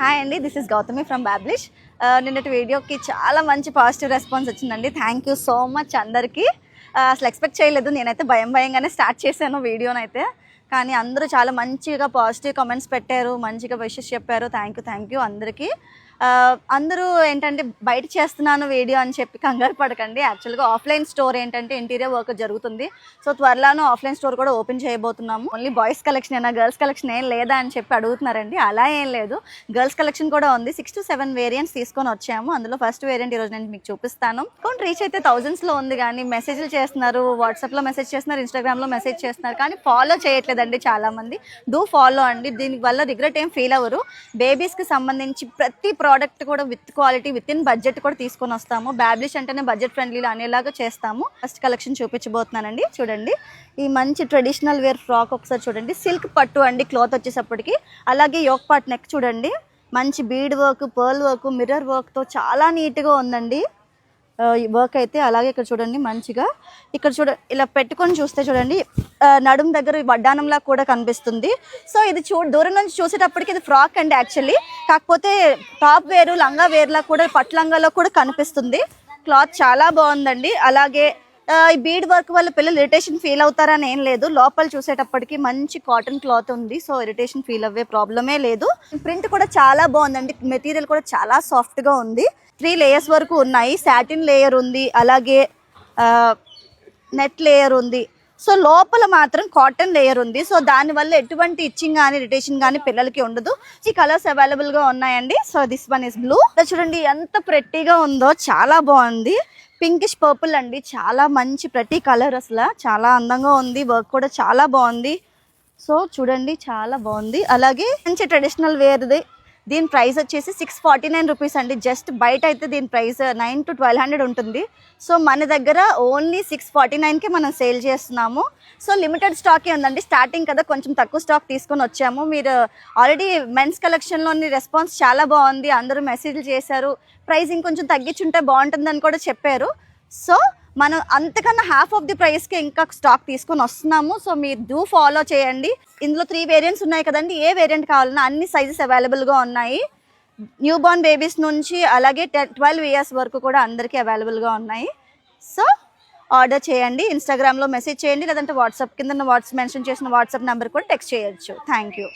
Hi అండి, this is Gautami from బాబ్లిష్. నిన్నటి వీడియోకి చాలా మంచి పాజిటివ్ రెస్పాన్స్ వచ్చిందండి. థ్యాంక్ యూ సో మచ్ అందరికీ. అసలు ఎక్స్పెక్ట్ చేయలేదు. నేనైతే భయంగానే స్టార్ట్ చేశాను వీడియోనైతే. కానీ అందరూ చాలా మంచిగా పాజిటివ్ కామెంట్స్ పెట్టారు, మంచిగా విషెస్ చెప్పారు. థ్యాంక్ యూ అందరికీ. అందరూ ఏంటంటే బయట చేస్తున్నాను వీడియో అని చెప్పి కంగారు పడకండి. యాక్చువల్గా ఆఫ్లైన్ స్టోర్ ఏంటంటే ఇంటీరియర్ వర్క్ జరుగుతుంది. సో త్వరలోనూ ఆఫ్లైన్ స్టోర్ కూడా ఓపెన్ చేయబోతున్నాము. ఓన్లీ బాయ్స్ కలెక్షన్ అయినా, గర్ల్స్ కలెక్షన్ ఏం లేదా అని చెప్పి అడుగుతున్నారండి. అలా ఏం లేదు, గర్ల్స్ కలెక్షన్ కూడా ఉంది. 6 to 7 వేరియంట్స్ తీసుకొని వచ్చాము. అందులో ఫస్ట్ వేరియంట్ ఈరోజు నేను మీకు చూపిస్తాను. అకౌంట్ రీచ్ అయితే థౌజండ్స్లో ఉంది, కానీ మెసేజ్లు చేస్తున్నారు, వాట్సాప్లో మెసేజ్ చేస్తున్నారు, ఇన్స్టాగ్రామ్లో మెసేజ్ చేస్తున్నారు, కానీ ఫాలో చేయట్లేదండి చాలామంది. డూ ఫాలో అండి, దీనివల్ల రిగ్రెట్ ఏం ఫీల్ అవ్వరు. బేబీస్కి సంబంధించి ప్రతి ప్రోడక్ట్ కూడా with quality, with in budget కూడా తీసుకొని వస్తాము. బాబ్లిష్ అంటేనే బడ్జెట్ ఫ్రెండ్లీలో అనేలాగా చేస్తాము. ఫస్ట్ కలెక్షన్ చూపించబోతున్నానండి. చూడండి, ఈ మంచి ట్రెడిషనల్ వేర్ ఫ్రాక్ ఒకసారి చూడండి. సిల్క్ పట్టు అండి క్లాత్ వచ్చేసప్పటికి. అలాగే యోక్ పార్ట్ నెక్ చూడండి, మంచి bead work, pearl work, mirror వర్క్తో చాలా నీట్గా ఉందండి వర్క్ అయితే. అలాగే ఇక్కడ చూడండి మంచిగా, ఇక్కడ ఇలా పెట్టుకొని చూస్తే చూడండి నడుము దగ్గర వడ్డానంలా కూడా కనిపిస్తుంది. సో ఇది దూరం నుంచి చూసేటప్పటికి ఇది ఫ్రాక్ అండి యాక్చువల్లీ. కాకపోతే టాప్ వేరు, లంగా వేర్లా కూడా, పట్టు లంగాలో కూడా కనిపిస్తుంది. క్లాత్ చాలా బాగుందండి. అలాగే ఈ బీడ్ వర్క్ వల్ల పిల్లలు ఇరిటేషన్ ఫీల్ అవుతారని ఏం లేదు. లోపల చూసేటప్పటికి మంచి కాటన్ క్లాత్ ఉంది. సో ఇరిటేషన్ ఫీల్ అవ్వే ప్రాబ్లమే లేదు. ప్రింట్ కూడా చాలా బాగుందండి. మెటీరియల్ కూడా చాలా సాఫ్ట్గా ఉంది. 3 లేయర్స్ వరకు ఉన్నాయి. సాటిన్ లేయర్ ఉంది, అలాగే నెట్ లేయర్ ఉంది. సో లోపల మాత్రం కాటన్ లేయర్ ఉంది. సో దానివల్ల ఎటువంటి ఇచ్చింగ్ కానీ, ఇరిటేషన్ కానీ పిల్లలకి ఉండదు. ఈ కలర్స్ అవైలబుల్గా ఉన్నాయండి. So this one is blue. చూడండి ఎంత ప్రెట్టీగా ఉందో, చాలా బాగుంది. పింకిష్ పర్పుల్ అండి, చాలా మంచి ప్రతి కలర్, అసలు చాలా అందంగా ఉంది. వర్క్ కూడా చాలా బాగుంది. సో చూడండి చాలా బాగుంది. అలాగే మంచి ట్రెడిషనల్ వేర్ది. దీని ప్రైస్ వచ్చేసి 649 రూపీస్ అండి. జస్ట్ బయట అయితే దీని ప్రైస్ 900 to 1200 ఉంటుంది. సో మన దగ్గర ఓన్లీ 649కి మనం సేల్ చేస్తున్నాము. సో లిమిటెడ్ స్టాకే ఉందండి. స్టార్టింగ్ కదా, కొంచెం తక్కువ స్టాక్ తీసుకొని వచ్చాము. మీరు ఆల్రెడీ మెన్స్ కలెక్షన్లోని రెస్పాన్స్ చాలా బాగుంది. అందరూ మెసేజ్లు చేశారు, ప్రైస్ ఇంకొంచెం తగ్గించుంటే బాగుంటుందని కూడా చెప్పారు. సో మనం అంతకన్నా హాఫ్ ఆఫ్ ది ప్రైస్కి ఇంకా స్టాక్ తీసుకొని వస్తున్నాము. సో మీరు డూ ఫాలో చేయండి. ఇందులో 3 వేరియంట్స్ ఉన్నాయి కదండి. ఏ వేరియంట్ కావాలన్నా అన్ని సైజెస్ అవైలబుల్గా ఉన్నాయి. న్యూ బార్న్ బేబీస్ నుంచి అలాగే 12 years వరకు కూడా అందరికీ అవైలబుల్గా ఉన్నాయి. సో ఆర్డర్ చేయండి, ఇన్స్టాగ్రామ్లో మెసేజ్ చేయండి, లేదంటే వాట్సాప్ కింద మెన్షన్ చేసిన వాట్సాప్ నెంబర్ కూడా టెక్స్ట్ చేయొచ్చు. Thank you.